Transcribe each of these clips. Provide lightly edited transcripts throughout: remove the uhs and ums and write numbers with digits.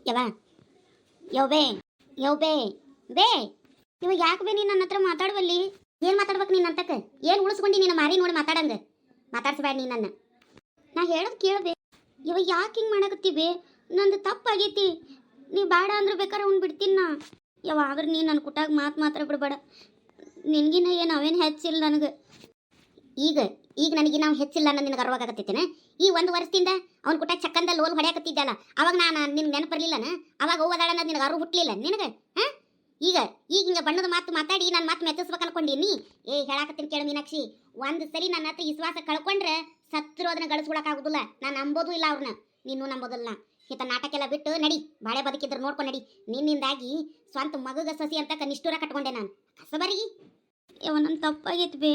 ಯವ ಯವ್ ಬೇ ಯವ್ ಬೇ ಬೇ ಇವಾಗ ಯಾಕೆ ಬೇ ನೀನು ನನ್ನ ಹತ್ರ ಮಾತಾಡುವಲ್ಲಿ? ಏನು ಮಾತಾಡ್ಬೇಕು ನೀನು ಅಂತಕ್ಕೆ? ಏನು ಉಳಿಸ್ಕೊಂಡು ನಿನ್ನ ಮಾರಿ ನೋಡಿ ಮಾತಾಡಂಗೆ ಮಾತಾಡ್ಸಬೇಡ ನೀನು ನನ್ನ. ನಾ ಹೇಳೋದು ಕೇಳಬೇ. ಇವಾಗ ಯಾಕೆ ಹಿಂಗೆ ಮಾಡಕತ್ತೀವಿ? ನಂದು ತಪ್ಪಾಗೈತಿ. ನೀವು ಬೇಡ ಅಂದ್ರೆ ಬೇಕಾದ್ರೆ ಅವ್ನು ಬಿಡ್ತೀನಿ ನಾ. ಯಾವಾಗ್ರೆ ನೀನು ನನ್ನ ಕುಟ್ಟಾಗ ಮಾತ್ರ ಬಿಡಬೇಡ. ನಿನಗಿನ ಏನು ಅವೇನು ಹೆಚ್ಚಿಲ್ಲ ನನಗೆ. ಈಗ ಈಗ ನನಗೆ ನಾವು ಹೆಚ್ಚಿಲ್ಲ ಅನ್ನೋ ನಿನಗೆ ಅರ್ವಾಗತ್ತೈತೇನೆ. ಈ ಒಂದು ವರ್ಷದಿಂದ ಅವ್ನು ಕುಟ್ಟಾಗ ಚಕ್ಕಂದ ಲೋಲ್ ಹೊಡ್ಯಾಕತ್ತಿದ್ದಲ್ಲ, ಅವಾಗ ನಾನು ನಿನ್ಗೆ ನೆನಪರ್ಲಿಲ್ಲನ? ಅವಾಗ ಹೋದಾಳ ಅನ್ನೋದು ನಿನಗೆ ಅರು ಹುಟ್ಟಲಿಲ್ಲ ನಿನಗೆ? ಹಾಂ ಈಗ ಹಿಂಗೆ ಬಣ್ಣದ ಮಾತು ಮಾತಾಡಿ ನಾನು ಮಾತು ಮೆತ್ತಿಸ್ಬೇಕು ಅನ್ಕೊಂಡೀನಿ. ಹೇಳಾಕತ್ತೀನಿ ಕೇಳು ಮೀನಾಕ್ಷಿ, ಒಂದು ಸರಿ ನನ್ನ ಹತ್ರ ವಿಶ್ವಾಸ ಕಳ್ಕೊಂಡ್ರೆ ಸತ್ರು ಅದನ್ನ ಗಳಿಸ್ಕೊಳಕ್ಕಾಗೋದಿಲ್ಲ. ನಾನು ನಂಬೋದು ಇಲ್ಲ ಅವ್ರನ್ನ, ನೀನು ನಂಬೋದಿಲ್ಲ. ಇಂಥ ನಾಟಕೆಲ್ಲ ಬಿಟ್ಟು ನಡಿ, ಬಾಳೆ ಬದುಕಿದ್ರೆ ನೋಡ್ಕೊಂಡು ನಡಿ. ನಿನ್ನಿಂದಾಗಿ ಸ್ವಂತ ಮಗಗ ಸಸಿ ಅಂತ ನಿಷ್ಠೂರ ಕಟ್ಕೊಂಡೆ ನಾನು. ಕಸಬರಿಗೆ ಯಾವ ನನ್ನ ತಪ್ಪಾಗೈತಿ ಬೇ.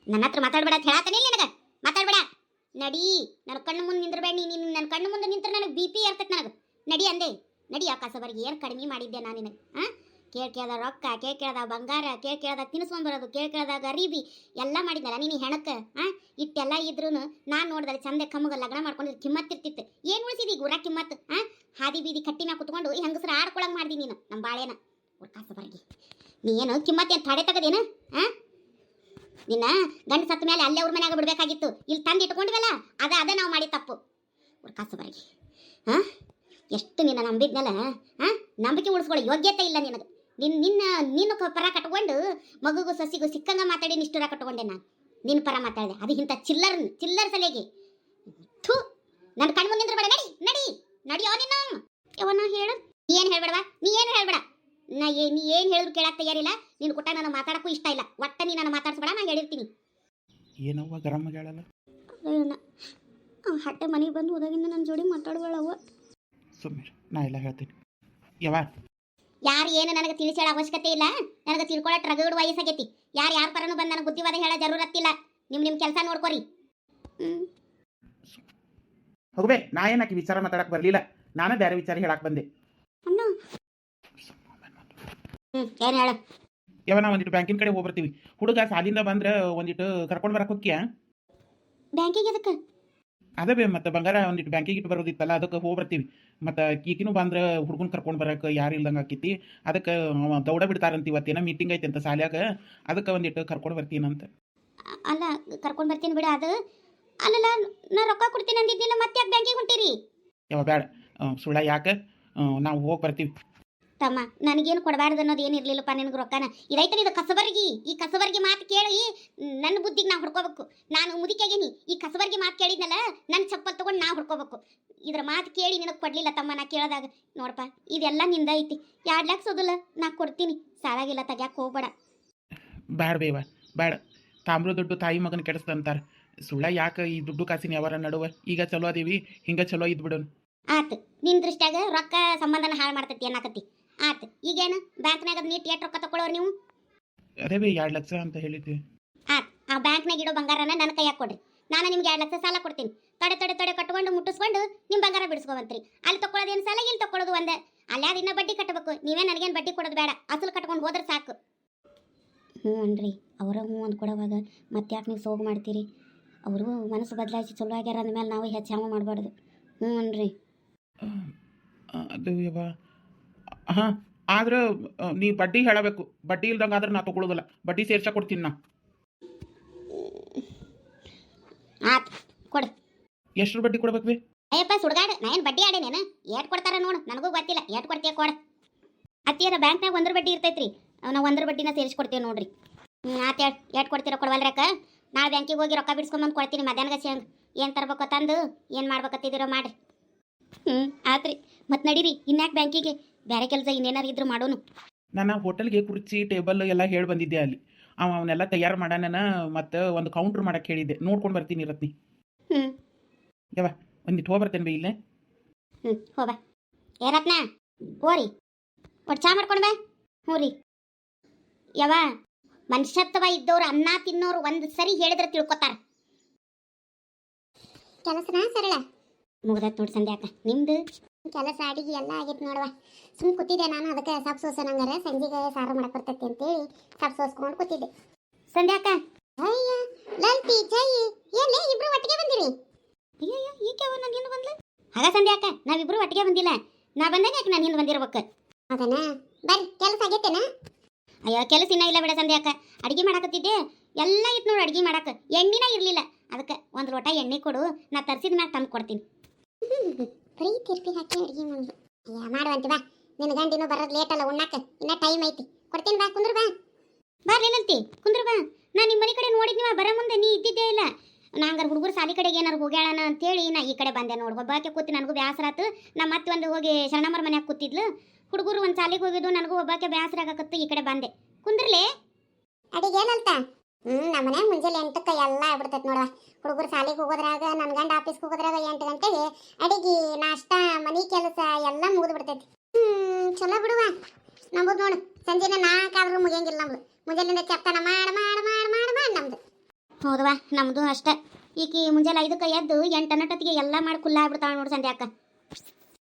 ನನ್ನ ಹತ್ರ ಮಾತಾಡ್ಬೇಡ ಅಂತ ಹೇಳಾತನೇ ನಿನಗೆ, ಮಾತಾಡ್ಬೇಡ. ನಡಿ, ನನ್ನ ಕಣ್ಣು ಮುಂದೆ ನಿಂದ್ರಬೇಡ. ನೀನು ನನ್ನ ಕಣ್ಣು ಮುಂದೆ ನಿಂತ್ರೆ ನನಗೆ ಬಿ ಪಿ ಇರ್ತೈತೆ ನನಗೆ. ನಡಿ ಅಂದೆ, ನಡಿ. ಆ ಕಸಬರಿಗೆ ಏನು ಕಡಿಮೆ ಮಾಡಿದ್ದೆ ನಾನು ನಿನಗೆ? ಹಾಂ, ಕೇಳ್ದ ರೊಕ್ಕ, ಕೇಳ್ದ ಬಂಗಾರ, ಕೇಳ್ದ ತಿನ್ನಿಸ್ಕೊಂಡ್ಬರೋದು, ಕೇಳ್ದ ಗರೀಬಿ ಎಲ್ಲ ಮಾಡಿದ್ನಲ್ಲ ನೀನು ಹೆಣಕ್ಕೆ. ಹಾಂ, ಇಟ್ಟೆಲ್ಲ ಇದ್ರೂ ನಾನು ನೋಡಿದ್ರೆ ಚಂದೆ ಕಮ್ಮಗ ಲಗ್ನ ಮಾಡ್ಕೊಂಡಿದ್ದು ಕಿಮ್ಮತ್ತಿರ್ತಿತ್ತು. ಏನು ಉಳಿಸಿದಿ ಗುರ ಕಿಮ್ಮತ್ತು? ಹಾಂ, ಹಾದಿ ಬೀದಿ ಕಟ್ಟಿನ ಕುತ್ಕೊಂಡು ಹೆಂಗಸರು ಆಡ್ಕೊಳಂಗೆ ಮಾಡ್ದಿ ನೀನು ನಮ್ಮ ಬಾಳೆನ. ಕಸಬರಿಗೆ ನೀ ಏನು ಕಿಮ್ಮತ್ತೇನು ತಡೆ ತೆಗದೇನು? ಹಾಂ, ನಿನ್ನ ಗಂಡು ಸತ್ತ ಮೇಲೆ ಅಲ್ಲೇ ಅವ್ರ ಮನ್ಯಾಗ ಬಿಡಬೇಕಾಗಿತ್ತು. ಇಲ್ಲಿ ತಂದು ಇಟ್ಕೊಂಡಿವಲ್ಲ, ಅದ ನಾವು ಮಾಡಿ ತಪ್ಪು. ಕಸಬರಿಗೆ ಹಾಂ, ಎಷ್ಟು ನಿನ್ನ ನಂಬಿದ್ನಲ್ಲ. ಹಾಂ, ನಂಬಿಕೆ ಉಳಿಸ್ಕೊಳ್ಳೋ ಯೋಗ್ಯತೆ ಇಲ್ಲ ನಿನಗೆ. ನಿನ್ನ ಪರ ಕಟ್ಕೊಂಡು ಮಗುಗೂ ಸಸಿಗೂ ಸಿಕ್ಕಂಗ ಮಾತಾಡಿ ನಿಷ್ಠುರ ಕಟ್ಕೊಂಡೆ ನಾನು. ನಿನ್ನ ಪರ ಮಾತಾಡಿದೆ, ಅದು ಇಂಥ ಚಿಲ್ಲರ್ ಸಲಿಗೆ. ಥೂ, ನನ್ನ ಕಣ್ಮು ನಿಂದ್ರ ಬೇಡ. ನಡಿ ನಡಿ ನಡಿಯೋ ನಿನ್ನ. ಅವನ್ನ ಹೇಳು. ನೀ ಏನು ಹೇಳ್ಬೇಡವಾ? ನೀ ಏನು ಹೇಳ್ಬೇಡ. ನೀ ಏನು ಹೇಳಿದ್ರು ಕೇಳಕ್ಕೆ ತಯಾರಿಲ್ಲ. ನೀನು ಕೊಟ್ಟ ನಾನು ಮಾತಾಡೋಕ್ಕೂ ಇಷ್ಟ ಇಲ್ಲ. ಒಟ್ಟ ನೀ ನಾನು ಮಾತಾಡ್ಸ್ಬೇಡ, ನಾನು ಹೇಳಿರ್ತೀನಿ. ಏನವ್ವ ಗರಂ ಹೇಳಲ್ಲ? ಹಟ್ಟೆ ಮನೆಗೆ ಬಂದು ಹೋದಾಗಿಂದ ನನ್ನ ಜೋಡಿ ಮಾತಾಡ್ಬೇಡವ್ವ. ಸುಮ್ಮನೆ ನಾ ಎಲ್ಲ ಹೇಳ್ತೀನಿ. ಯಾವ ಯಾರು ಏನು ನನಗೆ ತಿಳಿಸಿ ಹೇಳೋ ಅವಶ್ಯಕತೆ ಇಲ್ಲ. ನನಗೆ ತಿಳ್ಕೊಳ್ಳೋ ರಗಡ್ ವಯಸ್ಸಾಗೈತಿ. ಯಾರ ಪರನೂ ಬಂದು ನನಗೆ ಬುದ್ಧಿವಾದ ಹೇಳೋ ಜರೂರತ್ತಿಲ್ಲ. ನಿಮ್ಮ ಕೆಲಸ ನೋಡ್ಕೊರಿ. ಹೋಗ್ಬೇ, ನಾ ಏನಾಕಿ ವಿಚಾರ ಮಾತಾಡಕ್ಕೆ ಬರಲಿಲ್ಲ. ನಾನು ಬೇರೆ ವಿಚಾರ ಹೇಳಕ್ಕೆ ಬಂದೆ. ಅಣ್ಣ ಏನು ಹೇಳ? ಯಾವ ನಾ ಒಂದಿಟ್ಟು ಬ್ಯಾಂಕಿನ ಕಡೆ ಹೋಗ್ಬರ್ತೀವಿ. ಹುಡುಗ ಸಾಲಿಂದ ಬಂದ್ರೆ ಒಂದಿಟ್ಟು ಕರ್ಕೊಂಡು ಬರಕ್ಕೆ ಹೋಗ್ತೀಯ? ಬ್ಯಾಂಕಿಗೆ ಎದಕ್ಕೆ? ಅದೇ ಬೇ, ಮತ್ತೆ ಬಂಗಾರ ಒಂದಿಟ್ಟು ಬ್ಯಾಂಕಿಗೆ ಇಟ್ಟು ಬರೋದಿತ್ತಲ್ಲ, ಅದಕ್ಕೆ ಹೋಗ್ಬರ್ತೀವಿ. ಮತ್ತು ಈಗಿನೂ ಬಂದ್ರೆ ಹುಡುಗನ ಕರ್ಕೊಂಡು ಬರೋಕೆ ಯಾರು ಇಲ್ದಂಗೆ ಆಕೈತಿ. ಅದಕ್ಕೆ ದೌಡ ಬಿಡ್ತಾರಂತ. ಇವತ್ತೇನೋ ಮೀಟಿಂಗ್ ಐತೆ ಅಂತ ಸಾಲ್ಯಾಗ, ಅದಕ್ಕೆ ಒಂದಿಟ್ಟು ಕರ್ಕೊಂಡು ಬರ್ತೀನಂತ. ಅಲ್ಲ, ಕರ್ಕೊಂಡು ಬರ್ತೀನಿ ಬಿಡ. ಅದು ಅಲ್ಲಲ್ಲ, ನಾ ರೊಕ್ಕ ಕೊಡ್ತೀನಿ ಅಂದಿದ್ದಿಲ್ಲ, ಮತ್ತೆ ಯಾಕೆ ಬ್ಯಾಂಕಿಗೆ ಹೊಂಟೀರಿ? ಯಾವ ಬೇಡ ಸುಳ್ಳ ಯಾಕೆ, ನಾವು ಹೋಗಿ ಬರ್ತೀವಿ. ತಮ್ಮ, ನನಗೇನು ಕೊಡಬಾರ್ದು ಅನ್ನೋದು ಏನು ಇರಲಿಲ್ಲಪ್ಪ ನಿನಗೆ ರೊಕ್ಕನ. ಇದೈತಲ್ಲ, ಇದು ಕಸಬರ್ಗಿ. ಈ ಕಸಬರ್ಗಿ ಮಾತು ಕೇಳಿ ನನ್ನ ಬುದ್ಧಿಗೆ ನಾ ಹುಡ್ಕೋಬೇಕು. ನಾನು ಮುದಿಕಾಗೀನಿ. ಈ ಕಸಬರ್ಗಿ ಮಾತು ಕೇಳಿದ್ನಲ್ಲ, ನನ್ನ ಚಪ್ಪಲ್ ತೊಗೊಂಡು ನಾ ಹುಡ್ಕೋಬೇಕು. ಇದ್ರ ಮಾತು ಕೇಳಿ ನಿನಗೆ ಕೊಡಲಿಲ್ಲ ತಮ್ಮ. ನಾ ಕೇಳಿದಾಗ ನೋಡಪ್ಪ, ಇದೆಲ್ಲ ನಿಂದ ಐತಿ. 2 ಲಕ್ಷ ಸೋದಿಲ್ಲ, ನಾ ಕೊಡ್ತೀನಿ. ಸಾಲಾಗಿಲ್ಲ, ತೆಗ್ಯಾಕೆ ಹೋಗ್ಬೇಡ. ಬೇಡ ಬೇವ ಬೇಡ. ತಾಮ್ರ ದುಡ್ಡು ತಾಯಿ ಮಗನ ಕೆಡಿಸ್ದಂತಾರೆ. ಸುಳ್ಳ ಯಾಕೆ ಈ ದುಡ್ಡು ಕಾಸಿನ ಯಾವಾರ ನಡುವೆ? ಈಗ ಚಲೋ ಅದೀವಿ, ಹಿಂಗೆ ಚಲೋ ಇದ್ಬಿಡೋನು. ಆತು, ನಿನ್ನ ದೃಷ್ಟ್ಯಾಗ ರೊಕ್ಕ ಸಂಬಂಧನ ಹಾಳು ಮಾಡ್ತೈತಿ ಅನ್ನಕತ್ತಿ. ಆತು, ಈಗೇನು ಬ್ಯಾಂಕ್ನಾಗ ನೀಟ್ ಎಷ್ಟು ರೊಕ್ಕ ತಗೊಳ್ಳೋರು ನೀವು? ಅದೇ ಬೇ 2 ಲಕ್ಷ ಅಂತ ಹೇಳಿದ್ವಿ. ಆತು, ಆ ಬ್ಯಾಂಕ್ನಾಗ ಇಡೋ ಬಂಗಾರನ ನನ್ನ ಕೈಯಾಗ ಕೊಡ್ರಿ. ನಾನು ನಿಮ್ಗೆ 2 ಲಕ್ಷ ಸಾಲ ಕೊಡ್ತೀನಿ. ತೊಡೆ ಕಟ್ಕೊಂಡು ಮುಟ್ಟಿಸ್ಕೊಂಡು ನಿಮ್ಮ ಬಂಗಾರ ಬಿಡಿಸ್ಕೊಂಬಂತ್ರಿ. ಅಲ್ಲಿ ತಗೊಳ್ಳೋದೇನು ಸಾಲ, ಇಲ್ಲಿ ತಗೊಳ್ಳೋದು ಒಂದೇ. ಅಲ್ಲೇ ಅದನ್ನ ಬಡ್ಡಿ ಕಟ್ಟಬೇಕು. ನೀವೇ ನನಗೇನು ಬಡ್ಡಿ ಕೊಡೋದು ಬೇಡ, ಅಸಲು ಕಟ್ಕೊಂಡು ಹೋದ್ರೆ ಸಾಕು. ಹ್ಞೂ ಅನ್ರಿ, ಅವರ ಹ್ಞೂ ಅಂದ್ಕೊಡೋವಾಗ ಮತ್ತೆ ಯಾಕೆ ನೀವು ಸೋಗು ಮಾಡ್ತೀರಿ? ಅವರು ಮನಸ್ಸು ಬದಲಾಯಿಸಿ ಚಲೋ ಆಗ್ಯಾರ ಅಂದಮೇಲೆ ನಾವು ಹೆಚ್ಚಾಮ ಮಾಡಬಾರ್ದು. ಹ್ಞೂ ಅನ್ರಿ. ಅದು ಯಾವ ಹಾಂ, ಆದ್ರೆ ನೀವು ಬಡ್ಡಿ ಹೇಳಬೇಕು. ಬಡ್ಡಿ ಇಲ್ದಂಗೆ ಆದ್ರೆ ನಾ ತೊಗೊಳೋದಿಲ್ಲ. ಬಡ್ಡಿ ಸೇರ್ಸ ಕೊಡ್ತೀನಿ ನಾ. ಆತು, ಕೊಡು. ಎಷ್ಟು ಬಡ್ಡಿ ಕೊಡ್ಬೇಕು ಬೇ? ಅಯ್ಯಪ್ಪ ಸುಡ್ಗಾಡು, ನಾ ಏನು ಬಡ್ಡಿ ಆಡೇನೇನು? ಏಟ್ ಕೊಡ್ತಾರ ನೋಡು, ನನಗೂ ಗೊತ್ತಿಲ್ಲ. ಏಟ್ ಕೊಡ್ತೀಯ ಕೊಡ. ಅತ್ತಿಯರ ಬ್ಯಾಂಕ್ನಾಗ 1 ಬಡ್ಡಿ ಇರ್ತೈತ್ರಿ, ನಾವು 1 ಬಡ್ಡಿನ ಸೇರಿಸ್ಕೊಡ್ತೀವಿ ನೋಡ್ರಿ. ಆತು ಹೇಳಿ, ಏಟ್ ಕೊಡ್ತೀರ ಕೊಡವಲ್ರಕ್ಕ? ನಾಳೆ ಬ್ಯಾಂಕಿಗೆ ಹೋಗಿ ರೊಕ್ಕ ಬಿಡಿಸ್ಕೊಂಬಂದು ಕೊಡ್ತೀನಿ. ಮಧ್ಯಾಹ್ನಗ ಸೇಂಗ್ ಏನು ತರ್ಬೇಕು ತಂದು ಏನು ಮಾಡ್ಬೇಕತ್ತಿದ್ದೀರೋ ಮಾಡ್ರಿ. ಆತ್ರಿ, ಮತ್ತೆ ನಡೀರಿ. ಇನ್ಯಾಕೆ ಬ್ಯಾಂಕಿಗೆ? ಬೇರೆ ಕೆಲಸ ಇನ್ನೇನಾರು ಇದ್ರು ಮಾಡೋನು. ನಾನು ಹೋಟೆಲ್ಗೆ ಕುರ್ಚಿ ಟೇಬಲ್ ಎಲ್ಲ ಹೇಳಿ ಬಂದಿದ್ದೆ. ಅಲ್ಲಿ ಅವನ್ನೆಲ್ಲ ತಯಾರು ಮಾಡೋಣ. ಮತ್ತು ಒಂದು ಕೌಂಟ್ರ್ ಮಾಡಕ್ಕೆ ಹೇಳಿದ್ದೆ. ನೋಡ್ಕೊಂಡು ಬರ್ತೀನಿ ರತ್ನಿ. ಯಾವ ಒಂದಿಟ್ಟು ಹೋಗ್ಬರ್ತೇನೆ ಬೈ ಇಲ್ಲೇ. ಹೋಗ ಏ ರತ್ನ, ಹೋರಿ ಒಟ್ಟು ಚಾ ಮಾಡ್ಕೊಂಡು ಬಾ. ಹ್ಞೂ ರೀ. ಯಾವ ಮನುಷ್ಯತ್ವ ಇದ್ದವ್ರು, ಅನ್ನ ತಿನ್ನೋರು ಒಂದು ಸರಿ ಹೇಳಿದ್ರೆ ತಿಳ್ಕೊತಾರ. ಕೆಲಸನ ಸರಳ ಮುಗ್ದತ್ ನೋಡಿ ಸಂಧ್ಯಾಕ. ನಿಮ್ದು ಕೆಲಸ ಅಡಿಗೆ ಎಲ್ಲ ಆಗೈತೆ ನೋಡುವ. ಸುಮ್ಮನೆ ಕೂತಿದ್ದೆ ನಾನು. ಅದಕ್ಕೆ ಸಾಪ್ ಸೋಸ ನಂಗಾರ ಸಂಜೆಗೆ ಸಾರು ಮಾಡಕ್ಕೆ ಬರ್ತೈತಿ ಅಂತೇಳಿ ಸಾಪ್ ಸೋಸ್ಕೊಂಡು ಕೂತಿದ್ದೆ. ಸಂಧ್ಯಾಕ, ಅಯ್ಯ ಲಲ್ತಿ ಜೈ ಏನೇ ಇಬ್ರು ಒಟ್ಟಿಗೆ ಬಂದಿರಿ? ಅಯ್ಯಯ್ಯ, ಈಕೆ ಅವನ್ನ ನೀನು ಬಂದ್ಲ? ಹಾಗ ಸಂಧ್ಯಾಕ, ನಾವಿಬ್ರು ಒಟ್ಟಿಗೆ ಬಂದಿಲ್ಲ. ನಾ ಬಂದೇನೆ ಯಾಕೆ ನಾನು ಹಿಂದೆ ಬಂದಿರ್ಬೇಕು ಅದನ್ನ ಬರ್ರಿ ಕೆಲಸ ಆಗೈತೇನ ಅಯ್ಯೋ ಕೆಲಸ ಇನ್ನ ಇಲ್ಲ ಬಿಡ ಸಂಧ್ಯಾಕ ಅಡಿಗೆ ಮಾಡಾಕತ್ತಿದ್ದೆ ಎಲ್ಲ ಇತ್ತು ನೋಡು ಅಡಿಗೆ ಮಾಡಾಕ ಎಣ್ಣಿನ ಇರಲಿಲ್ಲ ಅದಕ್ಕೆ ಒಂದು ಲೋಟ ಎಣ್ಣೆ ಕೊಡು ನಾ ತರಿಸಿದ ಮ್ಯಾಗ ತಂದು ಕೊಡ್ತೀನಿ ಬರೀ ತಿರ್ಪಿ ಹಾಕಿ ಅಡಿಗೆ ಮಾಡೋದು ಅಯ್ಯ ಮಾಡುವಂತೆ ಬಾ ನಿನ್ನ ಗಂಡಿನೂ ಬರೋದು ಲೇಟ್ ಅಲ್ಲ ಉಣ್ಣಾಕ ಇನ್ನ ಟೈಮ್ ಐತಿ ಕೊಡ್ತೀನಿ ಬಾ ಕುಂದ್ರ ಬಾ ಬರ್ಲಿಲ್ಲಂತಿ ಕುಂದ್ರ ಬಾ ನಾ ನಿಮ್ಮ ಮನೆ ಕಡೆ ನೋಡಿದ್ನಿವ ಬರ ಮುಂದೆ ನೀ ಇದ್ದಿದ್ದೇ ಇಲ್ಲ ನಾ ಹಂಗಾರೆ ಹುಡುಗರು ಸಾಲಿ ಕಡೆಗೆ ಏನಾರು ಹೋಗ್ಯಾಳನ ಅಂತೇಳಿ ನಾ ಈ ಕಡೆ ಬಂದೆ ನೋಡಿ ಒಬ್ಬಾಕೆ ಕೂತಿ ನನಗೂ ಬ್ಯಾಸರಾತು ನಾ ಮತ್ತೆ ಒಂದು ಹೋಗಿ ಶರಣಮ್ಮರ ಮನ್ಯಾಗ ಕೂತಿದ್ಲು ಹುಡುಗರು ಒಂದು ಸಾಲಿಗೆ ಹೋಗಿದ್ದು ನನಗೂ ಒಬ್ಬಾಕೆ ಬ್ಯಾಸರ ಆಗಕತ್ತು ಈ ಕಡೆ ಬಂದೆ ಕುಂದ್ರಲೇ ಅಡಿಗೆ ಏನಂತ ನಮ್ಮ ಮನ್ಯಾಗ ಮುಂಜಾನೆ 8ಕ್ಕೆ ಎಲ್ಲ ಆಗ್ಬಿಡ್ತೈತೆ ನೋಡುವ ಹುಡುಗರು ಸಾಲಿಗೆ ಹೋಗೋದ್ರಾಗ ನನ್ನ ಗಂಡ ಆಫೀಸ್ಗೆ ಹೋಗೋದ್ರಾಗ 8 ಗಂಟೆಗೆ ಅಡಿಗೆ ನಾಷ್ಟ ಮನೆ ಕೆಲಸ ಎಲ್ಲ ಮುಗಿದು ಬಿಡ್ತೈತಿ ಚಲೋ ಬಿಡುವ ನಮ್ಮದು ನೋಡು ಸಂಜೆನ 4 ಆದ್ರೂ ಮುಗಿಯಂಗಿಲ್ಲ ನಮ್ದು ಮುಂಜಾನೆಯಿಂದ ಚಪ್ತಾನ ಮಾಡಿ ನಮ್ದು ಹೌದವಾ ನಮ್ದು ಅಷ್ಟೇ ಈಕಿ ಮುಂಜಾನೆ 5ಕ್ಕೆ ಎದ್ದು 8 ಅನ್ನಟೊತ್ತಿಗೆ ಎಲ್ಲ ಮಾಡಿ ಕುಲ್ಲ ಆಗ್ಬಿಡ್ತಾಳೆ ನೋಡಿ ಸಂಧ್ಯಾಕ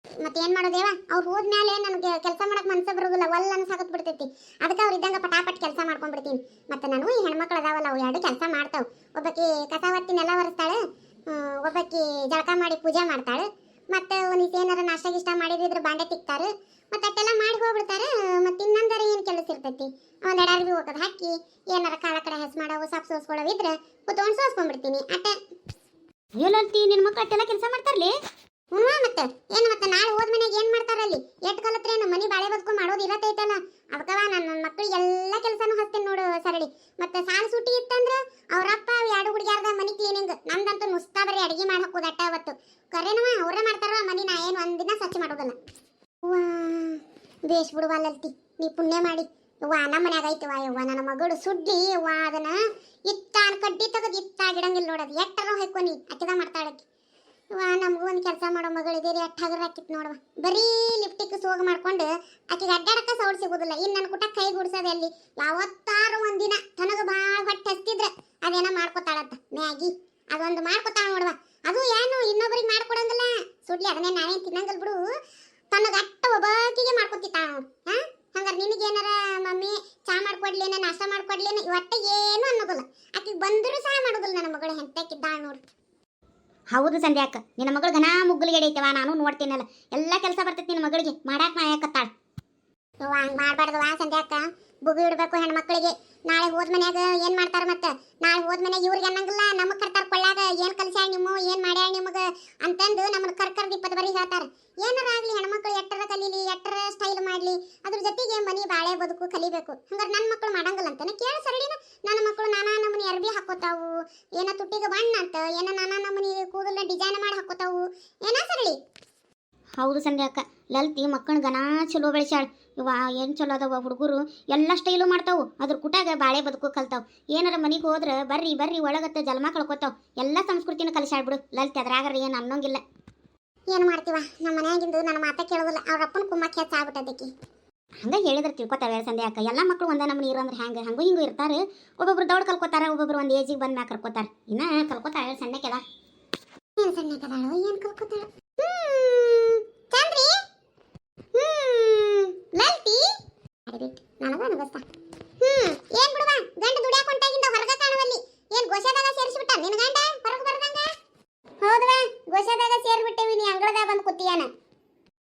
ಮತ್ತೆ ಏನು ಮಾಡೋದೇವ ಅವ್ರು ಹೋದ್ಮೇಲೆ ನನಗೆ ಕೆಲಸ ಮಾಡಕ್ಕೆ ಮನಸ್ಸು ಬರೋದಿಲ್ಲ ಒಲ್ಲ ಅನ್ಸಾಕತ್ ಬಿಡ್ತೈತಿ ಅದಕ್ಕೆ ಅವ್ರು ಇದ್ದಂಗೆ ಪಟಾಪಟ್ ಕೆಲಸ ಮಾಡ್ಕೊಂಡ್ಬಿಡ್ತೀನಿ ಮತ್ತೆ ನಾನು ಈ ಹೆಣ್ಮಕ್ಳು ಅದಾವಲ್ಲ ಅವು 2 ಕೆಲಸ ಮಾಡ್ತಾವೆ ಒಬ್ಬಾಕಿ ಕಸ ಹೊತ್ತಿ ನೆಲ ಒರೆಸ್ತಾಳೆ ಒಬ್ಬಾಕಿ ಜಳಕ ಮಾಡಿ ಪೂಜೆ ಮಾಡ್ತಾಳೆ ಮತ್ತೆ ಒಂದಿಷ್ಟು ಏನಾರ ನಾಷ್ಟ ಗಿಷ್ಟ ಮಾಡಿದ್ರೆ ಬಾಂಡೆ ತಿಕ್ತಾರೆ ಮತ್ತೆ ಅಟ್ಟೆಲ್ಲ ಮಾಡಿ ಹೋಗ್ಬಿಡ್ತಾರೆ ಮತ್ತೆ ಇನ್ನೊಂದರ ಏನು ಕೆಲಸ ಇರ್ತೈತಿ ಒಂದು ಎಡಾರ್ಬಿ ಹೋಗೋದು ಹಾಕಿ ಏನಾರ ಕಾಳ ಕಡೆ ಹಸ್ ಮಾಡವು ಸೊಪ್ಪು ಸೋಸ್ಕೊಳ್ಳೋವಿದ್ರೆ ಕುತ್ಕೊಂಡು ಸೋಸ್ಕೊಂಡ್ಬಿಡ್ತೀನಿ ಅಟ್ಟೆ ಹೇಳಂತಿ ನಿನ್ನ ಮಕ್ಳು ಅಟ್ಟೆಲ್ಲ ಕೆಲಸ ಮಾಡ್ತಾರಲಿ ಹ್ಞೂ ಮತ್ತೆ ಏನು ಮತ್ತೆ ನಾಳೆ ಹೋದ ಮನೆಗೆ ಏನು ಮಾಡ್ತಾರಲ್ಲಿ ಎಟ್ಟು ಕಲತ್ರೆ ನಮ್ಮ ಮನೆ ಬಾಳೆ ಬದುಕು ಮಾಡೋದು ಇರತ್ತೈತಲ್ಲ ಅದಕ್ಕವ ನನ್ನ ಮಕ್ಕಳಿಗೆ ಎಲ್ಲ ಕೆಲಸನೂ ಹಚ್ತೀನಿ ನೋಡು ಸರಳಿ ಮತ್ತೆ ಸಾಲು ಸೂಟಿ ಇತ್ತಂದ್ರೆ ಅವರಪ್ಪ 2 ಹುಡುಗಿಯಾರ್ದ ಮನೆ ಕ್ಲೀನಿಂಗ್ ನಮ್ದಂತೂ ನುಸ್ತಾ ಬರೀ ಅಡಿಗೆ ಮಾಡಿ ಹಾಕೋದು ಅಟ್ಟ ಅವತ್ತು ಕರೆನವ ಅವರೇ ಮಾಡ್ತಾರ ಮನೆ ನಾ ಏನು ಒಂದಿನ ಸ್ವಚ್ಛ ಮಾಡೋದಲ್ಲ ವಾ ಬೇಷ್ ಬಿಡುವಲ್ಲಲ್ತಿ ನೀ ಪುಣ್ಯ ಮಾಡಿ ವಾ ನಮ್ಮ ಮನ್ಯಾಗ ಐತವ ಯವ್ವ ನನ್ನ ಮಗಳು ಸುಡ್ಲಿ ವಾ ಅದನ್ನ ಕಡ್ಡಿ ತೆಗೆದು ಗಿಡಂಗಿಲ್ಲ ನೋಡೋದು ಎಟ್ಟರ ಹಾಕೋನಿ ಅಕ್ಕಿದ ಮಾಡ್ತಾಳಕ್ಕಿ ವಾ ನಮಗೂ ಒಂದು ಕೆಲಸ ಮಾಡೋ ಮಗಳಿದ್ದೀರಿ ಅಟ್ಟು ಹಗರ ಹಾಕಿತ್ತು ನೋಡುವ ಬರೀ ಲಿಫ್ಟಿಕ್ ಸೋಗ ಮಾಡ್ಕೊಂಡು ಆಕೆಗೆ ಅಡ್ಡಾಡಕ್ಕ ಸೌಡ್ ಸಿಗೋದಿಲ್ಲ ಇನ್ನು ನನ್ನ ಕುಟ ಕೈ ಗುಡ್ಸೋದೆ ಅಲ್ಲಿ ಯಾವತ್ತಾರು ಒಂದಿನ ತನಗ ಭಾಳ ಹೊಟ್ಟೆ ಹಸ್ತಿದ್ರೆ ಅದೇನ ಮಾಡ್ಕೊತಾಳತ್ತ ಮ್ಯಾಗಿ ಅದೊಂದು ಮಾಡ್ಕೊತಾಳ ನೋಡುವ ಅದು ಏನು ಇನ್ನೊಬ್ಬರಿಗೆ ಮಾಡ್ಕೊಡಂಗಿಲ್ಲ ಸುಡ್ಲಿ ಅದನ್ನೇ ನಾವೇನು ತಿನ್ನಂಗಿಲ್ಲ ಬಿಡು ತನಗ ಅಟ್ಟ ಒಬ್ಬಾಕಿಗೆ ಮಾಡ್ಕೊತಿತ್ತಾಳ ನೋಡು ಹಂಗಾರೆ ನಿನಗೇನಾರ ಮಮ್ಮಿ ಚಾ ಮಾಡ್ಕೊಡ್ಲೇನ ನಾಷ್ಟ ಮಾಡ್ಕೊಡ್ಲೇನ ಇವತ್ತ ಏನು ಅನ್ನೋದಿಲ್ಲ ಆಕೆಗೆ ಬಂದರೂ ಸಹ ಮಾಡೋದಿಲ್ಲ ನನ್ನ ಮಗಳು ಹೆಂತಕ್ಕಿದ್ದಾಳ ನೋಡು ಹೌದು ಸಂಧ್ಯಾಕ ನಿನ್ನ ಮಗಳು ಘನ ಮುಗ್ಗಲಿಗೆ ಐತವ ನಾನು ನೋಡ್ತೀನಲ್ಲ ಎಲ್ಲ ಕೆಲಸ ಬರ್ತೈತಿ ನಿನ್ನ ಮಗಳಿಗೆ ಮಾಡಾಕ ನಾಯಕತ್ತಾಳ ಹಂಗೆ ಮಾಡಬಾರ್ದು ವಾ ಸಂಧ್ಯಾಕ ಬುಗಿ ಇಡಬೇಕು ಹೆಣ್ಮಕ್ಳಿಗೆ ನಾಳೆ ಹೋದ ಮನ್ಯಾಗ ಏನು ಮಾಡ್ತಾರ ಮತ್ತೆ ನಾಳೆ ಹೋದ ಮನ್ಯಾಗ ಇವ್ರಿಗೆ ಅನ್ನಂಗಿಲ್ಲ ನಮಗೆ ಕರ್ತಾರ ಕೊಳ್ಳಾಗ ಏನು ಕಲ್ಸ್ಯಾಳ ನಿಮ್ಮ ಏನು ಮಾಡ್ಯಾಳ ನಿಮಗೆ ಅಂತಂದು ನಮ್ಮನ್ನ ಕರ್ಕರ್ದು 20 ಬರಿ ಹೇಳ್ತಾರ ಏನಾರ ಆಗಲಿ ಹೆಣ್ಮಕ್ಳು ಎಟ್ಟರ ಕಲೀಲಿ ಎಟ್ಟರ ಸ್ಟೈಲ್ ಮಾಡಲಿ ಅದ್ರ ಜೊತೆಗೆ ಮನೆ ಬಾಳೆ ಬದುಕು ಕಲಿಬೇಕು ಹಂಗಾರೆ ನನ್ನ ಮಕ್ಕಳು ಮಾಡಂಗಿಲ್ಲ ಅಂತಾನೆ ಕೇಳ ಸರಳಿನ ನನ್ನ ಮಕ್ಕಳು ನಾನಾ ನಮೂನಿ ಅರ್ಬಿ ಹಾಕೋತಾವು ಏನ ತುಟ್ಟಿಗೆ ಬಣ್ಣ ಅಂತ ಏನ ನಾನಾ ನಮೂನಿ ಕೂದಲ ಡಿಸೈನ್ ಮಾಡಿ ಹಾಕೋತಾವು ಏನ ಸರಳಿ ಹೌದು ಸಂಧ್ಯಾಕ ಲಲ್ತಿ ಮಕ್ಕಳು ಗನ ಚಲೋ ಬೆಳೆಸ್ಯಾಳ ಇವ ಏನು ಚಲೋ ಅದಾವ ಹುಡುಗರು ಎಲ್ಲ ಸ್ಟೈಲು ಮಾಡ್ತಾವು ಅದ್ರ ಕುಟಾಗ ಬಾಳೆ ಬದುಕು ಕಲ್ತಾವ್ ಏನಾರ ಮನೆಗೆ ಹೋದ್ರೆ ಬರ್ರಿ ಬರ್ರಿ ಒಳಗತ್ತೆ ಜನ್ಮ ಕಳ್ಕೊತಾವ್ ಎಲ್ಲ ಸಂಸ್ಕೃತಿನ ಕಲಿಸ್ಯಾಳ ಬಿಡು ಲಲ್ತಿ ಅದ್ರಾಗ ಏನು ಅನ್ನೋಂಗಿಲ್ಲ ಏನು ಮಾಡ್ತೀವ ನಮ್ಮ ಮನ್ಯಾಗಿಂದು ನನ್ನ ಮಾತ ಕೇಳೋದಿಲ್ಲ ಅವ್ರ ಅಪ್ಪನ ಕುಮ್ಮಕ್ಕೆ ಹೆಚ್ಚಾಗ್ಬಿಟ್ಟದಕ್ಕೆ ಹಂಗೆ ಹೇಳಿದ್ರೆ ತಿಳ್ಕೊತಾವೆ ಸಂಧ್ಯಾಕ ಎಲ್ಲ ಮಕ್ಕಳು ಒಂದೇ ನಮ್ಮನೆ ಇರೋ ಅಂದ್ರೆ ಹ್ಯಾಂಗೆ ಹಂಗೂ ಹಿಂಗೂ ಇರ್ತಾರೆ ಒಬ್ಬೊಬ್ರು ದೌಡ್ ಕಲ್ಕೋತಾರ ಒಬ್ಬೊಬ್ರು ಒಂದು ಏಜಿಗೆ ಬಂದ ಮ್ಯಾಗ ಕರ್ಕೋತಾರ ಇನ್ನ ಕಲ್ಕೋತಾಳೆ ಸಣ್ಣಕ್ಕೆದ ಏನು ಸಣ್ಣಕ್ಕೆದಾಳು ಏನು ಕಲ್ಕೋತಾಳ ಚಂದ್ರಿ ಲಲ್ತಿ ನನಗ ಅನಗಸ್ತ ಏನ್ ಬಿಡುವ ಗಂಡ ದುಡಿಯಾಕ ಹೊಂಟಾಗಿಂದ ಹೊರಗ ಕಾಣವಲ್ಲಿ ಏನ್ ಗೋಶಾದಾಗ ಸೇರಿಸ್ಬಿಟ್ಟ ನಿನ್ನ ಗಂಡ ಹೊರಗೆ ಬರದಂಗ ಹೌದವ ಗೋಶಾದಾಗ ಸೇರ್ಬಿಟ್ಟೇವಿ ನೀ ಅಂಗಳದಾಗ ಬಂದು ಕೂತಿಯಾನ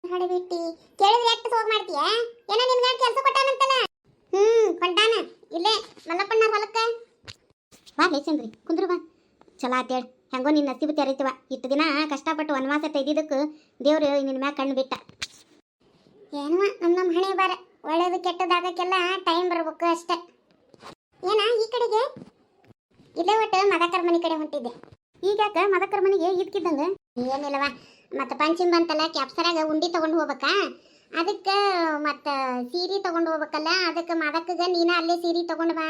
ಹಡಬಿಟ್ಟಿ ಕೇಳಿದ್ರೆ ಎಷ್ಟು ಸೋಗ್ ಮಾಡ್ತೀಯ ಏನ ನಿನ್ನ ಗಂಡ ಕೆಲಸ ಕೊಟ್ಟಾನಂತಲ್ಲ ಹೊಂಟಾನ ಇಲ್ಲೇ ಮಲ್ಲಪ್ಪಣ್ಣ ಹೊಲಕ್ಕ ಬಾ ಲೇ ಚಂದ್ರಿ ಕುಂದ್ರು ಬಾ ಚಲೋ ಆತೇಳ ಹೆಂಗೋ ನಿನ್ನ ನಸೀಬು ತೆರೀತವ ಇಷ್ಟು ದಿನ ಕಷ್ಟಪಟ್ಟು ವನವಾಸ ತೆಗೆದಿದ್ದಕ್ಕೆ ದೇವ್ರು ನಿನ್ನ ಮ್ಯಾಗ ಕಣ್ಣು ಬಿಟ್ಟ ಏನೋ ನಮ್ಮ ಹಣೆ ಬಾರ ಒಳ್ಳೇದು ಕೆಟ್ಟದಾಗಕ್ಕೆಲ್ಲ ಟೈಮ್ ಬರ್ಬೇಕು ಅಷ್ಟೆ ಏನ ಈ ಕಡೆಗೆ ಇಲ್ಲೇ ಒಟ್ಟು ಮದಕರ ಮನೆ ಕಡೆ ಹೊಂಟಿದ್ದೆ ಈಗ ಯಾಕೆ ಮದಕರ ಮನೆಗೆ ಇದ್ಕಿದ್ದಂಗ ಏನಿಲ್ಲವ ಮತ್ತೆ ಪಂಚಿಮ್ ಬಂತಲ್ಲ ಕ್ಯಾಪ್ಸರಾಗ ಉಂಡಿ ತಗೊಂಡು ಹೋಗ್ಬೇಕಾ ಅದಕ್ಕೆ ಮತ್ತೆ ಸೀರೆ ತಗೊಂಡು ಹೋಗ್ಬೇಕಲ್ಲ ಅದಕ್ಕೆ ಮದಕ್ಕಗೆ ನೀನ ಅಲ್ಲೇ ಸೀರೆ ತಗೊಂಡು ಬಾ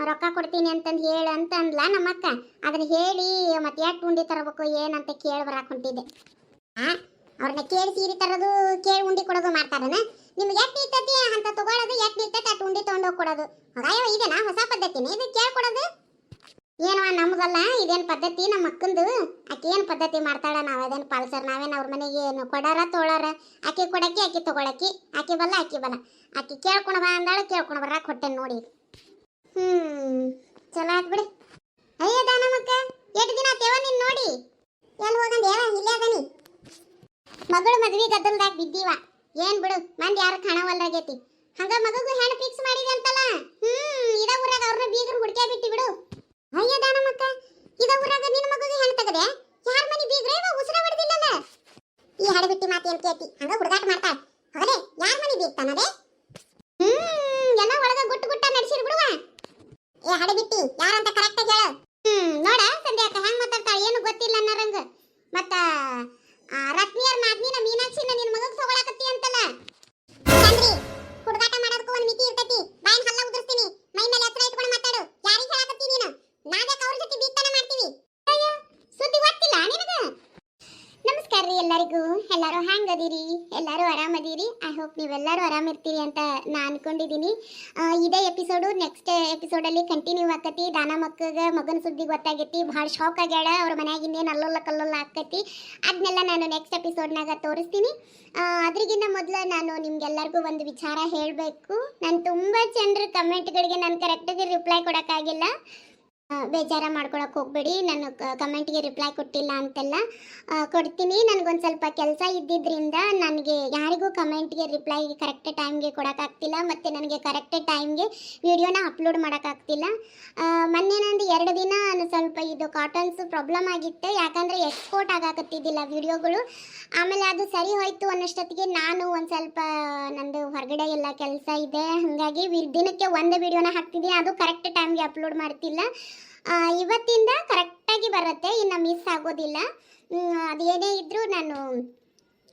ರೊಕ್ಕ ಕೊಡ್ತೀನಿ ಅಂತಂದು ಹೇಳು ಅಂತ ಅಂದ್ಲ ನಮ್ಮಕ್ಕ ಅದನ್ನ ಹೇಳಿ ಮತ್ತೆ ಎಷ್ಟು ಉಂಡಿ ತರಬೇಕು ಏನಂತ ಕೇಳಿ ಬರಾಕ್ ಹೊಂಟಿದ್ದೆ ಅವ್ರನ್ನ ಕೇಳಿ ಸೀರೆ ತರೋದು ಕೇಳಿ ಉಂಡಿ ಕೊಡೋದು ಮಾಡ್ತಾರನ ನಿಮ್ಗೆ ಎಷ್ಟು ಇರ್ತೈತಿ ಅಂತ ತಗೊಳ್ಳೋದು ಎಷ್ಟು ಇರ್ತೈತಿ ಅಷ್ಟು ಉಂಡಿ ತೊಗೊಂಡೋಗಿ ಕೊಡೋದು ಹಾಗಾಯವ ಇದೇನಾ ಹೊಸ ಪದ್ಧತಿನೇ ಇದು ಕೇಳ್ಕೊಡೋದು ಏನವ ನಮ್ಗಲ್ಲ ಇದೇನು ಪದ್ಧತಿ ನಮ್ಮ ಅಕ್ಕಂದು ಆಕೆ ಏನು ಪದ್ಧತಿ ಮಾಡ್ತಾಳ ನಾವೇದೇನು ಪಾಲ್ಸರ್ ನಾವೇನು ಅವ್ರ ಮನೆಗೆ ಏನು ಕೊಡಾರ ತೊಳಾರ ಆಕೆ ಕೊಡಕ್ಕೆ ಆಕೆ ತಗೊಳಕ್ಕಿ ಆಕೆ ಬಲ್ಲ ಆಕೆ ಕೇಳ್ಕೊಂಡು ಬಾ ಅಂದಾಳ ಕೇಳ್ಕೊಂಡು ಬರಾಕ್ ಹೊಟ್ಟೆ ನೋಡಿ ಚಲೋ ಆತ್ ಬಿಡಿ ಅಯ್ಯದ ನಮ್ಮಕ್ಕ ಎಷ್ಟು ದಿನ ತೇವ ನೀನು ನೋಡಿ ಎಲ್ಲಿ ಹೋಗಂದ ಹೇಳ ಇಲ್ಲೇ ಅದನಿ ಮಗಳು ಮದ್ವಿ ಗದ್ದಲ್ದಾಗ ಬಿದ್ದೀವ ಏನ್ ಬಿಡು ಮಂದಿ ಯಾರು ಕಾಣವಲ್ಲಾಗೈತಿ ಹಂಗ ಮಗಗೂ ಹೆಣ್ಣು ಫಿಕ್ಸ್ ಮಾಡಿದೆ ಅಂತಲ್ಲ ಇದ ಊರಾಗ ಅವ್ರನ್ನ ಬೀಗರು ಹುಡ್ಕ್ಯಾ ಬಿಟ್ಟಿ ಬಿಡು ಅಯ್ಯ ದಾನಮ್ಮಕ್ಕ ಇದ ಊರಾಗ ನಿನ್ನ ಮಗುಗೆ ಹೆಣ್ಣು ತಗದೆ ಯಾರ ಮನಿ ಬೀಗ್ರೆ ಇವ ಉಸಿರ ಬಿಡ್ದಿಲ್ಲಲ್ಲ ಈ ಹಡೆ ಬಿಟ್ಟಿ ಮಾತಿ ಅಂತ ಕೇಳ್ತಿ ಹಂಗ ಹುಡುಗಾಟ ಮಾಡ್ತಾಳ ಹೋಗಲೇ ಯಾರ ಮನಿ ಬೀಗ್ತಾನದೆ ಎಲ್ಲ ಒಳಗ ಗುಟ್ಟು ಗುಟ್ಟ ನಡೆಸಿರ್ ಬಿಡುವ ಏ ಹಡೆ ಬಿಟ್ಟಿ ಯಾರಂತ ಕರೆಕ್ಟ್ ಆಗಿ ಹೇಳು ನೋಡ ಸಂಧ್ಯಾ ಅಕ್ಕ ಹೆಂಗ್ ಮಾತಾಡ್ತಾಳ ಏನು ಗೊತ್ತಿಲ್ಲ ಅನ್ನರಂಗ ಮತ್ತ ರತ್ನಿಯರ್ ಮಾದ್ನಿನ ಮೀನಾಕ್ಷಿನ ನಿನ್ನ ಮಗಗ್ ತಗೊಳಕತ್ತಿ ಅಂತಲ್ಲ ಚಂದ್ರಿ ಹುಡುಗಾಟ ಮಾಡೋದಕ್ಕೂ ಒಂದು ಮಿತಿ ಇರ್ತೈತಿ ಬಾಯಿನ ಹಲ್ಲ ಉದುರ್ಸ್ತೀನಿ ಮೈ ಮೇಲೆ ಹತ್ರ ಇಟ್ಕೊಂಡು ಮಾತಾಡು ಯಾರಿಗೆ ಹೇಳಕತ್ತಿ ನೀನು ನಾವ್ಯಾಕೆ ಅವ್ರ ಜೊತೆ ಬೀಗ್ತಾನ ಮಾಡ್ತೀವಿ ಅಯ್ಯ ಸುದ್ದಿ ಗೊತ್ತಿಲ್ಲ ನಿನಗ ನಮಸ್ಕಾರ ರೀ ಎಲ್ಲರಿಗೂ ಎಲ್ಲರೂ ಹ್ಯಾಂಗದಿರಿ ಎಲ್ಲರೂ ಆರಾಮದಿರಿ ಐ ಹೋಪ್ ನೀವೆಲ್ಲರೂ ಆರಾಮಿರ್ತೀರಿ ಅಂತ ನಾನು ಅನ್ಕೊಂಡಿದ್ದೀನಿ ಇದೇ ಎಪಿಸೋಡು ನೆಕ್ಸ್ಟ್ ಎಪಿಸೋಡಲ್ಲಿ ಕಂಟಿನ್ಯೂ ಆಕತಿ ದಾನ ಮಗನ ಸುದ್ದಿ ಗೊತ್ತಾಗೈತಿ ಭಾಳ ಶಾಕ್ ಆಗ್ಯಾಳ ಅವ್ರ ಮನ್ಯಾಗ ಇನ್ನೇನು ಅಲ್ಲೊಲ್ಲ ಕಲ್ಲೊಲ್ಲ ಆಕತಿ ಅದನ್ನೆಲ್ಲ ನಾನು ನೆಕ್ಸ್ಟ್ ಎಪಿಸೋಡ್ನಾಗ ತೋರಿಸ್ತೀನಿ ಅದ್ರಿಗಿಂತ ಮೊದಲು ನಾನು ನಿಮ್ಗೆಲ್ಲರಿಗೂ ಒಂದು ವಿಚಾರ ಹೇಳಬೇಕು ನಾನು ತುಂಬ ಜನರ ಕಮೆಂಟ್ಗಳಿಗೆ ನಾನು ಕರೆಕ್ಟಾಗಿ ರಿಪ್ಲೈ ಕೊಡೋಕ್ಕಾಗಿಲ್ಲ ಬೇಜಾರ ಮಾಡ್ಕೊಳಕ್ಕೆ ಹೋಗ್ಬೇಡಿ ನಾನು ಕಮೆಂಟ್ಗೆ ರಿಪ್ಲೈ ಕೊಟ್ಟಿಲ್ಲ ಅಂತೆಲ್ಲ ಕೊಡ್ತೀನಿ ನನಗೊಂದು ಸ್ವಲ್ಪ ಕೆಲಸ ಇದ್ದಿದ್ದರಿಂದ ನನಗೆ ಯಾರಿಗೂ ಕಮೆಂಟ್ಗೆ ರಿಪ್ಲೈ ಕರೆಕ್ಟ್ ಟೈಮ್ಗೆ ಕೊಡೋಕ್ಕಾಗ್ತಿಲ್ಲ ಮತ್ತು ನನಗೆ ಕರೆಕ್ಟ್ ಟೈಮ್ಗೆ ವಿಡಿಯೋನ ಅಪ್ಲೋಡ್ ಮಾಡೋಕ್ಕಾಗ್ತಿಲ್ಲ ಮೊನ್ನೆ ನಂದು 2 ದಿನ ಸ್ವಲ್ಪ ಇದು ಕಾಟನ್ಸ್ ಪ್ರಾಬ್ಲಮ್ ಆಗಿತ್ತು ಯಾಕಂದರೆ ಎಕ್ಸ್ಪೋರ್ಟ್ ಆಗಾಕತ್ತಿದ್ದಿಲ್ಲ ವಿಡಿಯೋಗಳು ಆಮೇಲೆ ಅದು ಸರಿ ಹೋಯ್ತು ಅನ್ನೋಷ್ಟೊತ್ತಿಗೆ ನಾನು ಒಂದು ಸ್ವಲ್ಪ ನಂದು ಹೊರಗಡೆ ಎಲ್ಲ ಕೆಲಸ ಇದೆ ಹಾಗಾಗಿ ದಿನಕ್ಕೆ ಒಂದು ವಿಡಿಯೋನ ಹಾಕ್ತಿದ್ದೀನಿ ಅದು ಕರೆಕ್ಟ್ ಟೈಮ್ಗೆ ಅಪ್ಲೋಡ್ ಮಾಡ್ತಿಲ್ಲ ಇವತ್ತಿಂದ ಕರೆಕ್ಟಾಗಿ ಬರುತ್ತೆ ಇನ್ನು ಮಿಸ್ ಆಗೋದಿಲ್ಲ ಅದೇನೇ ಇದ್ದರೂ ನಾನು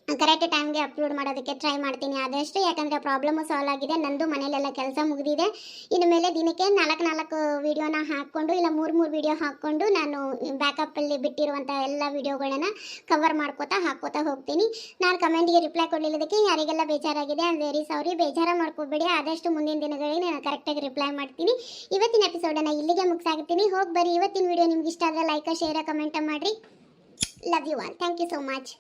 ಕರೆಕ್ಟ್ ಟೈಮ್ಗೆ ಅಪ್ಲೋಡ್ ಮಾಡೋದಕ್ಕೆ ಟ್ರೈ ಮಾಡ್ತೀನಿ ಆದಷ್ಟು ಯಾಕಂದರೆ ಪ್ರಾಬ್ಲಮ್ಮು ಸಾಲ್ವ್ ಆಗಿದೆ ನಂದು ಮನೇಲೆಲ್ಲ ಕೆಲಸ ಮುಗಿದಿದೆ ಇನ್ನು ಮೇಲೆ ದಿನಕ್ಕೆ 4 ವಿಡಿಯೋನ ಹಾಕ್ಕೊಂಡು ಇಲ್ಲ 3 ವಿಡಿಯೋ ಹಾಕ್ಕೊಂಡು ನಾನು ಬ್ಯಾಕಪ್ಪಲ್ಲಿ ಬಿಟ್ಟಿರುವಂಥ ಎಲ್ಲ ವಿಡಿಯೋಗಳನ್ನ ಕವರ್ ಮಾಡ್ಕೋತಾ ಹಾಕ್ಕೋತಾ ಹೋಗ್ತೀನಿ ನಾನು ಕಮೆಂಟ್ಗೆ ರಿಪ್ಲೈ ಕೊಡಲಿಲ್ಲದಕ್ಕೆ ಯಾರಿಗೆಲ್ಲ ಬೇಜಾರಾಗಿದೆ ಐ ಆಮ್ ವೆರಿ ಸಾರಿ ಬೇಜಾರ ಮಾಡ್ಕೋಬೇಡಿ ಆದಷ್ಟು ಮುಂದಿನ ದಿನಗಳಲ್ಲಿ ನಾನು ಕರೆಕ್ಟಾಗಿ ರಿಪ್ಲೈ ಮಾಡ್ತೀನಿ ಇವತ್ತಿನ ಎಪಿಸೋಡನ್ನು ಇಲ್ಲಿಗೆ ಮುಗಿಸಾಗ್ತೀನಿ ಹೋಗಿ ಬರ್ರಿ ಇವತ್ತಿನ ವಿಡಿಯೋ ನಿಮ್ಗೆ ಇಷ್ಟ ಆದರೆ ಲೈಕ್ ಶೇರ್ ಕಮೆಂಟ್ ಮಾಡಿರಿ love you all thank you so much